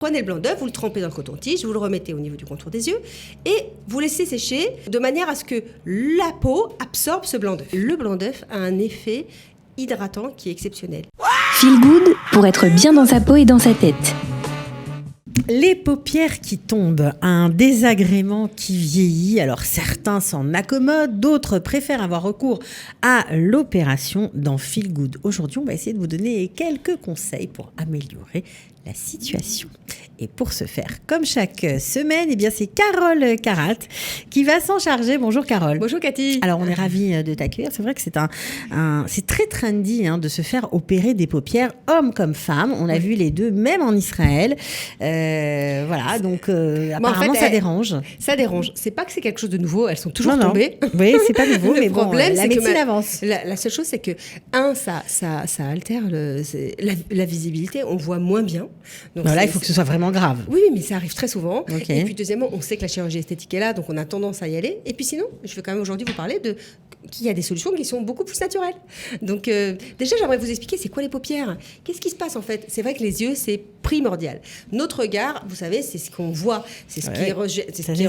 Prenez le blanc d'œuf, vous le trempez dans le coton-tige, vous le remettez au niveau du contour des yeux et vous laissez sécher de manière à ce que la peau absorbe ce blanc d'œuf. Le blanc d'œuf a un effet hydratant qui est exceptionnel. Feel Good pour être bien dans sa peau et dans sa tête. Les paupières qui tombent, un désagrément qui vieillit. Alors certains s'en accommodent, d'autres préfèrent avoir recours à l'opération dans Feel Good. Aujourd'hui, on va essayer de vous donner quelques conseils pour améliorer la situation. Et pour ce faire, comme chaque semaine, eh bien c'est Carole Carat qui va s'en charger. Bonjour Carole. Bonjour Cathy. Alors on est ravis de t'accueillir. C'est vrai que c'est très trendy de se faire opérer des paupières, hommes comme femmes. On a vu les deux, même en Israël. Voilà, donc apparemment ça dérange. Ça dérange. C'est pas que c'est quelque chose de nouveau. Elles sont toujours tombées. Oui, c'est pas nouveau, mais bon, problème, la médecine avance. La seule chose, c'est que ça altère la visibilité. On voit moins bien. Donc là, il faut que ce soit vraiment grave. Oui, mais ça arrive très souvent. Okay. Et puis deuxièmement, on sait que la chirurgie esthétique est là, donc on a tendance à y aller. Et puis sinon, je vais quand même aujourd'hui vous parler qu'il y a des solutions qui sont beaucoup plus naturelles. Donc déjà, j'aimerais vous expliquer c'est quoi les paupières. Qu'est-ce qui se passe en fait ? C'est vrai que les yeux, c'est primordial. Notre regard, vous savez, c'est ce qu'on voit, c'est ce qui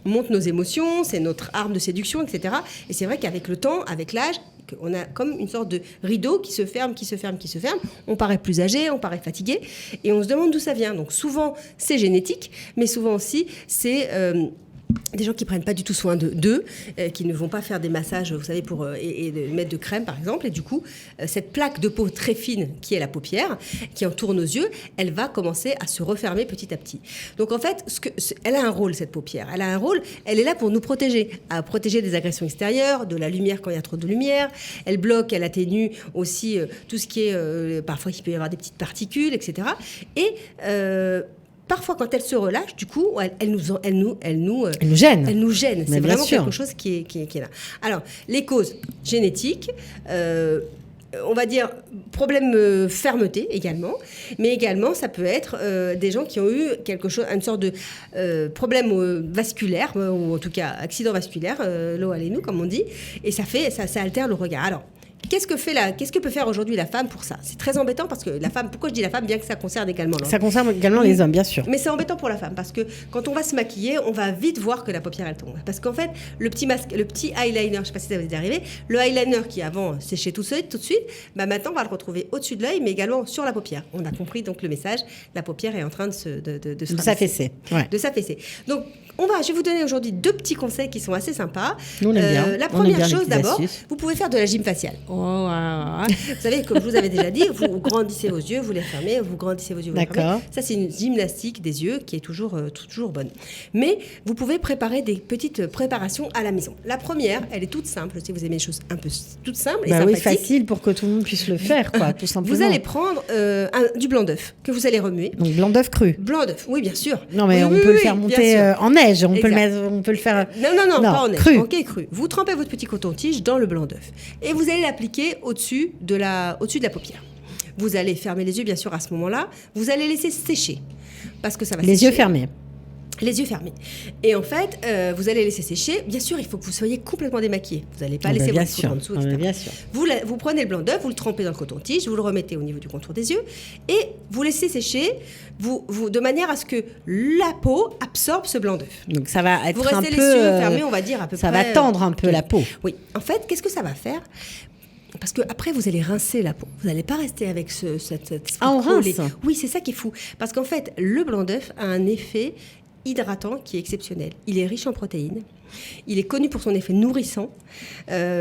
monte nos émotions, c'est notre arme de séduction, etc. Et c'est vrai qu'avec le temps, avec l'âge, on a comme une sorte de rideau qui se ferme. On paraît plus âgé, on paraît fatigué et on se demande d'où ça vient. Donc souvent, c'est génétique, mais souvent aussi, c'est des gens qui prennent pas du tout soin d'eux, qui ne vont pas faire des massages, vous savez, et de mettre de crème, par exemple. Et du coup, cette plaque de peau très fine, qui est la paupière, qui entoure nos yeux, elle va commencer à se refermer petit à petit. Donc, en fait, elle a un rôle, cette paupière. Elle a un rôle, elle est là pour nous protéger, à protéger des agressions extérieures, de la lumière quand il y a trop de lumière. Elle bloque, elle atténue aussi tout ce qui est... parfois, il peut y avoir des petites particules, etc. Et... parfois, quand elle se relâche, du coup, elle nous gêne. Elle nous gêne. C'est vraiment quelque chose qui est là. Alors, les causes génétiques, on va dire problème fermeté également, mais également ça peut être des gens qui ont eu une sorte de problème vasculaire, ou en tout cas accident vasculaire, l'eau allez nous comme on dit, et ça altère le regard. Alors, qu'est-ce que peut faire aujourd'hui la femme pour ça ? C'est très embêtant parce que la femme, pourquoi je dis la femme, bien que ça concerne également l'homme. Ça concerne également les hommes, bien sûr. Mais c'est embêtant pour la femme parce que quand on va se maquiller, on va vite voir que la paupière elle tombe. Parce qu'en fait, le petit eyeliner, je ne sais pas si ça vous est arrivé, le eyeliner qui avant séchait tout de suite, maintenant on va le retrouver au-dessus de l'œil, mais également sur la paupière. On a compris donc le message, la paupière est en train de s'affaisser. Ouais. De s'affaisser. Donc je vais vous donner aujourd'hui 2 petits conseils qui sont assez sympas. Nous, on aime bien. La première chose d'abord, vous pouvez faire de la gym faciale. Vous savez, comme je vous avais déjà dit, vous grandissez vos yeux, vous les fermez, vous grandissez vos yeux, vous les fermez. Ça, c'est une gymnastique des yeux qui est toujours bonne. Mais vous pouvez préparer des petites préparations à la maison. La première, elle est toute simple. Si vous aimez les choses un peu toutes simples et sympathiques. Oui, facile pour que tout le monde puisse le faire, quoi, tout simplement. Vous allez prendre du blanc d'œuf que vous allez remuer. Donc blanc d'œuf cru. Blanc d'œuf, oui, bien sûr. Non, mais on peut le faire monter en neige. On peut le faire. Non, pas en neige. Cru. Ok, cru. Vous trempez votre petit coton-tige dans le blanc d'œuf et vous allez l'appliquer au-dessus de la paupière. Vous allez fermer les yeux, bien sûr, à ce moment-là. Vous allez laisser sécher parce que ça va sécher. Les yeux fermés. Les yeux fermés. Et en fait, vous allez laisser sécher. Bien sûr, il faut que vous soyez complètement démaquillé. Vous n'allez pas laisser votre peau en dessous, etc. Bien sûr. Vous prenez le blanc d'œuf, vous le trempez dans le coton-tige, vous le remettez au niveau du contour des yeux et vous laissez sécher de manière à ce que la peau absorbe ce blanc d'œuf. Donc ça va être vous restez les yeux fermés, on va dire à peu près. Ça va tendre un peu la peau. Oui. En fait, qu'est-ce que ça va faire ? Parce qu'après, vous allez rincer la peau. Vous n'allez pas rester avec cette on rince. Oui, c'est ça qui est fou. Parce qu'en fait, le blanc d'œuf a un effet hydratant qui est exceptionnel. Il est riche en protéines. Il est connu pour son effet nourrissant,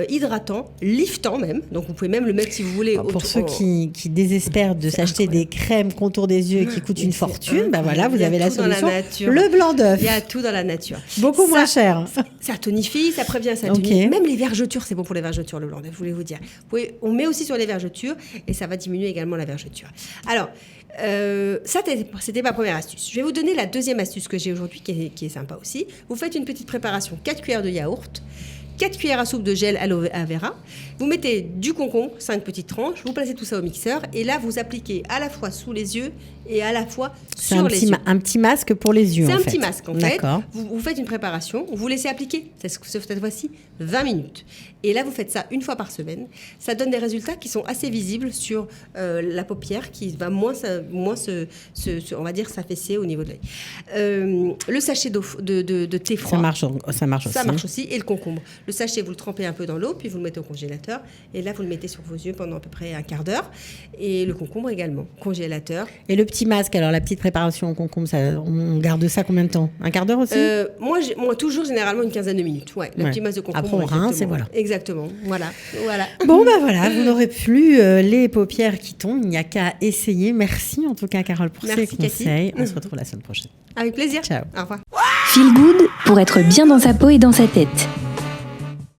hydratant, liftant même. Donc vous pouvez même le mettre si vous voulez. Pour ceux qui désespèrent de s'acheter des crèmes contour des yeux qui coûtent une fortune, voilà, vous avez la solution. Le blanc d'œuf. Il y a tout dans la nature. Beaucoup moins cher. Ça tonifie, ça prévient, ça tonifie. Même les vergetures, c'est bon pour les vergetures, le blanc d'œuf, je voulais vous dire. On met aussi sur les vergetures et ça va diminuer également la vergeture. Alors, ça, c'était ma première astuce. Je vais vous donner la deuxième astuce que j'ai aujourd'hui qui est sympa aussi. Vous faites une petite préparation, 4 cuillères de yaourt, 4 cuillères à soupe de gel aloe vera. Vous mettez du concombre, 5 petites tranches, vous placez tout ça au mixeur et là, vous appliquez à la fois sous les yeux et à la fois C'est sur les yeux. un petit masque pour les yeux. C'est en un fait. petit masque en fait. D'accord. Vous faites une préparation, vous laissez appliquer, cette fois-ci, 20 minutes. Et là, vous faites ça une fois par semaine. Ça donne des résultats qui sont assez visibles sur la paupière qui va moins on va dire, s'affaisser au niveau de l'œil. Le sachet de thé froid. Ça marche aussi. Et le concombre. Le sachet, vous le trempez un peu dans l'eau, puis vous le mettez au congélateur. Et là, vous le mettez sur vos yeux pendant à peu près un quart d'heure. Et le concombre également, congélateur. Et le petit masque, alors la petite préparation au concombre, on garde ça combien de temps? Un quart d'heure aussi? Moi, toujours généralement une quinzaine de minutes. Ouais, le petit masque de concombre. Après, on rince et voilà. Exactement. Voilà. Bon, voilà, vous n'aurez plus les paupières qui tombent. Il n'y a qu'à essayer. Merci en tout cas, Carole, pour ces conseils. On se retrouve la semaine prochaine. Avec plaisir. Ciao. Au revoir. Feel Good pour être bien dans sa peau et dans sa tête.